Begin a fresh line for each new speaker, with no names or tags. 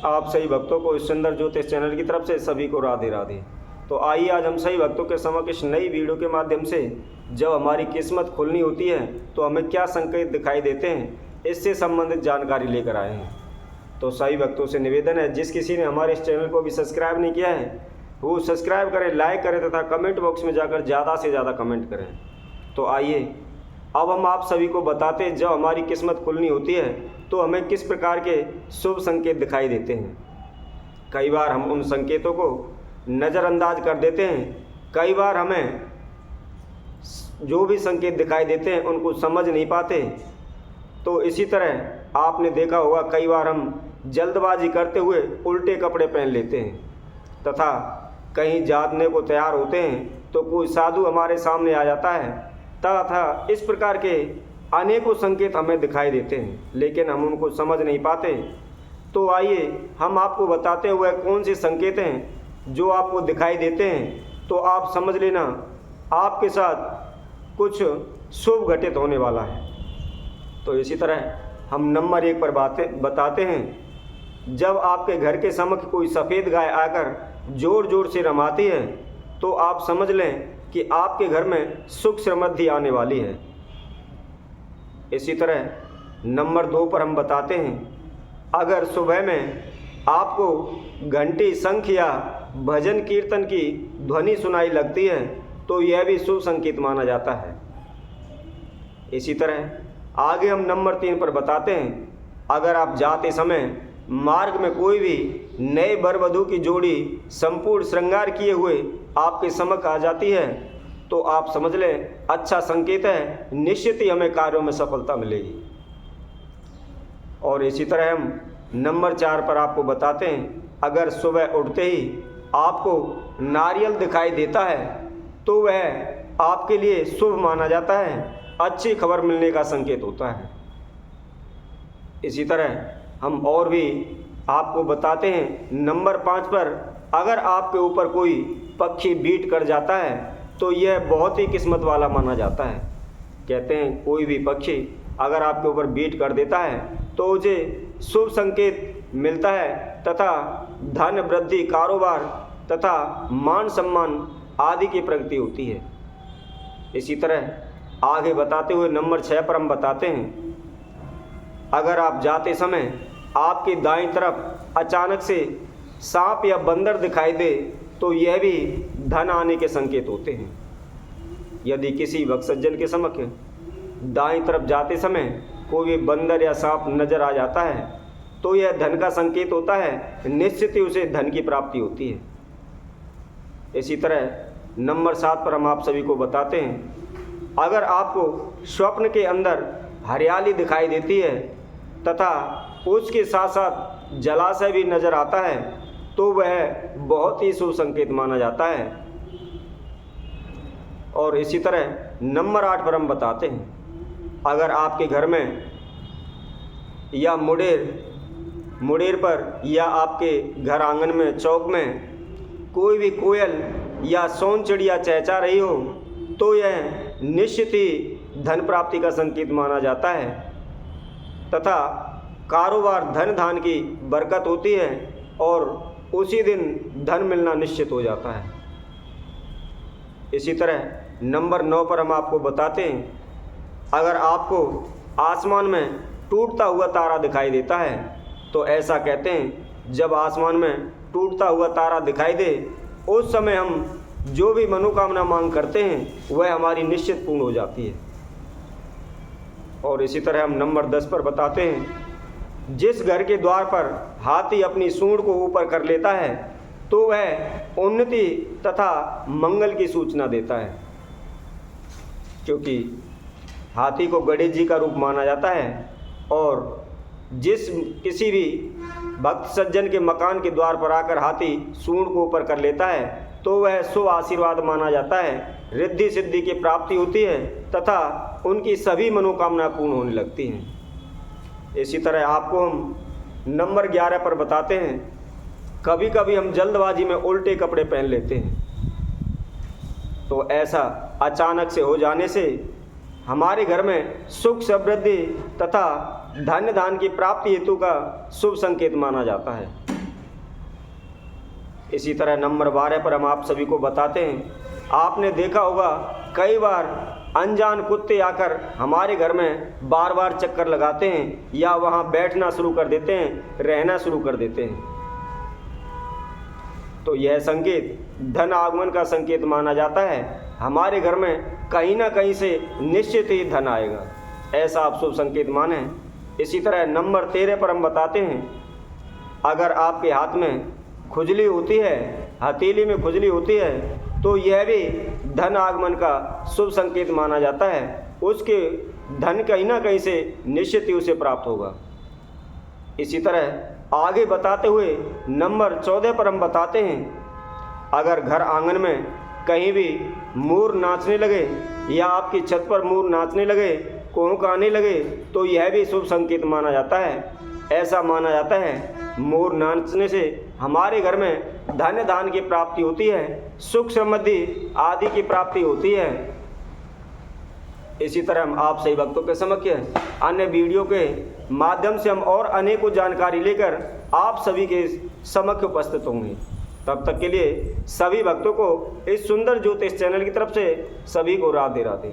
आप सही भक्तों को इस सुंदर ज्योतिष चैनल की तरफ से सभी को राधे राधे। तो आइए आज हम सही भक्तों के समक्ष इस नई वीडियो के माध्यम से जब हमारी किस्मत खुलनी होती है तो हमें क्या संकेत दिखाई देते हैं, इससे संबंधित जानकारी लेकर आए हैं। तो सही भक्तों से निवेदन है, जिस किसी ने हमारे इस चैनल को भी सब्सक्राइब नहीं किया है वो सब्सक्राइब करें, लाइक करें तथा कमेंट बॉक्स में जाकर ज़्यादा से ज़्यादा कमेंट करें। तो आइए अब हम आप सभी को बताते हैं जब हमारी किस्मत खुलनी होती है तो हमें किस प्रकार के शुभ संकेत दिखाई देते हैं। कई बार हम उन संकेतों को नज़रअंदाज कर देते हैं, कई बार हमें जो भी संकेत दिखाई देते हैं उनको समझ नहीं पाते। तो इसी तरह आपने देखा होगा कई बार हम जल्दबाजी करते हुए उल्टे कपड़े पहन लेते हैं तथा कहीं जाने को तैयार होते हैं तो कोई साधु हमारे सामने आ जाता है तथा इस प्रकार के अनेकों संकेत हमें दिखाई देते हैं, लेकिन हम उनको समझ नहीं पाते। तो आइए हम आपको बताते हुए कौन से संकेत हैं जो आपको दिखाई देते हैं तो आप समझ लेना आपके साथ कुछ शुभ घटित होने वाला है। तो इसी तरह हम नंबर 1 पर बताते हैं, जब आपके घर के समक्ष कोई सफ़ेद गाय आकर ज़ोर ज़ोर से रमाती है तो आप समझ लें कि आपके घर में सुख समृद्धि आने वाली है। इसी तरह नंबर 2 पर हम बताते हैं, अगर सुबह में आपको घंटी, शंख या भजन कीर्तन की ध्वनि सुनाई लगती है तो यह भी शुभ संकेत माना जाता है। इसी तरह आगे हम नंबर 3 पर बताते हैं, अगर आप जाते समय मार्ग में कोई भी नए वर वधू की जोड़ी संपूर्ण श्रृंगार किए हुए आपके समक्ष आ जाती है तो आप समझ लें अच्छा संकेत है, निश्चित ही हमें कार्यों में सफलता मिलेगी। और इसी तरह हम नंबर 4 पर आपको बताते हैं, अगर सुबह उठते ही आपको नारियल दिखाई देता है तो वह आपके लिए शुभ माना जाता है, अच्छी खबर मिलने का संकेत होता है। इसी तरह हम और भी आपको बताते हैं, नंबर 5 पर अगर आपके ऊपर कोई पक्षी बीट कर जाता है तो यह बहुत ही किस्मत वाला माना जाता है। कहते हैं कोई भी पक्षी अगर आपके ऊपर बीट कर देता है तो उसे शुभ संकेत मिलता है तथा धन वृद्धि, कारोबार तथा मान सम्मान आदि की प्रगति होती है। इसी तरह आगे बताते हुए नंबर 6 पर हम बताते हैं, अगर आप जाते समय आपकी दाईं तरफ अचानक से सांप या बंदर दिखाई दे तो यह भी धन आने के संकेत होते हैं। यदि किसी भक्त सज्जन के समक्ष दाईं तरफ जाते समय कोई भी बंदर या सांप नजर आ जाता है तो यह धन का संकेत होता है, निश्चित ही उसे धन की प्राप्ति होती है। इसी तरह नंबर 7 पर हम आप सभी को बताते हैं, अगर आपको स्वप्न के अंदर हरियाली दिखाई देती है तथा उसके साथ साथ जलाशय भी नजर आता है तो वह बहुत ही शुभ संकेत माना जाता है। और इसी तरह नंबर 8 पर हम बताते हैं, अगर आपके घर में या मुडेर पर या आपके घर आंगन में, चौक में कोई भी कोयल या सोन चिड़िया चहचहा रही हो तो यह निश्चित ही धन प्राप्ति का संकेत माना जाता है तथा कारोबार, धन धान की बरकत होती है और उसी दिन धन मिलना निश्चित हो जाता है। इसी तरह नंबर 9 पर हम आपको बताते हैं, अगर आपको आसमान में टूटता हुआ तारा दिखाई देता है तो ऐसा कहते हैं जब आसमान में टूटता हुआ तारा दिखाई दे उस समय हम जो भी मनोकामना मांग करते हैं वह हमारी निश्चित पूर्ण हो जाती है। और इसी तरह हम नंबर 10 पर बताते हैं, जिस घर के द्वार पर हाथी अपनी सूंड को ऊपर कर लेता है तो वह उन्नति तथा मंगल की सूचना देता है, क्योंकि हाथी को गणेश जी का रूप माना जाता है। और किसी भी भक्त सज्जन के मकान के द्वार पर आकर हाथी सूंड को ऊपर कर लेता है तो वह शुभ आशीर्वाद माना जाता है, रिद्धि सिद्धि की प्राप्ति होती है तथा उनकी सभी मनोकामना पूर्ण होने लगती हैं। इसी तरह आपको हम नंबर 11 पर बताते हैं, कभी कभी हम जल्दबाजी में उल्टे कपड़े पहन लेते हैं तो ऐसा अचानक से हो जाने से हमारे घर में सुख समृद्धि तथा धन धान की प्राप्ति हेतु का शुभ संकेत माना जाता है। इसी तरह नंबर 12 पर हम आप सभी को बताते हैं, आपने देखा होगा कई बार अनजान कुत्ते आकर हमारे घर में बार बार चक्कर लगाते हैं या वहाँ बैठना शुरू कर देते हैं, रहना शुरू कर देते हैं। तो यह संकेत धन आगमन का संकेत माना जाता है। हमारे घर में कहीं ना कहीं से निश्चित ही धन आएगा, ऐसा आप शुभ संकेत माने। इसी तरह नंबर 13 पर हम बताते हैं, अगर आपके हाथ में खुजली होती है, हथेली में खुजली होती है, तो यह भी धन आगमन का शुभ संकेत माना जाता है। उसके धन कहीं ना कहीं से निश्चित ही उसे प्राप्त होगा। इसी तरह आगे बताते हुए नंबर 14 पर हम बताते हैं, अगर घर आंगन में कहीं भी मोर नाचने लगे या आपकी छत पर मोर नाचने लगे, कोंक आने लगे, तो यह भी शुभ संकेत माना जाता है। ऐसा माना जाता है मोर नाचने से हमारे घर में धन धान की प्राप्ति होती है, सुख समृद्धि आदि की प्राप्ति होती है। इसी तरह हम आप सही भक्तों के समक्ष अन्य वीडियो के माध्यम से हम और अनेकों जानकारी लेकर आप सभी के समक्ष उपस्थित होंगे। तब तक के लिए सभी भक्तों को इस सुंदर ज्योतिष चैनल की तरफ से सभी को राधे राधे।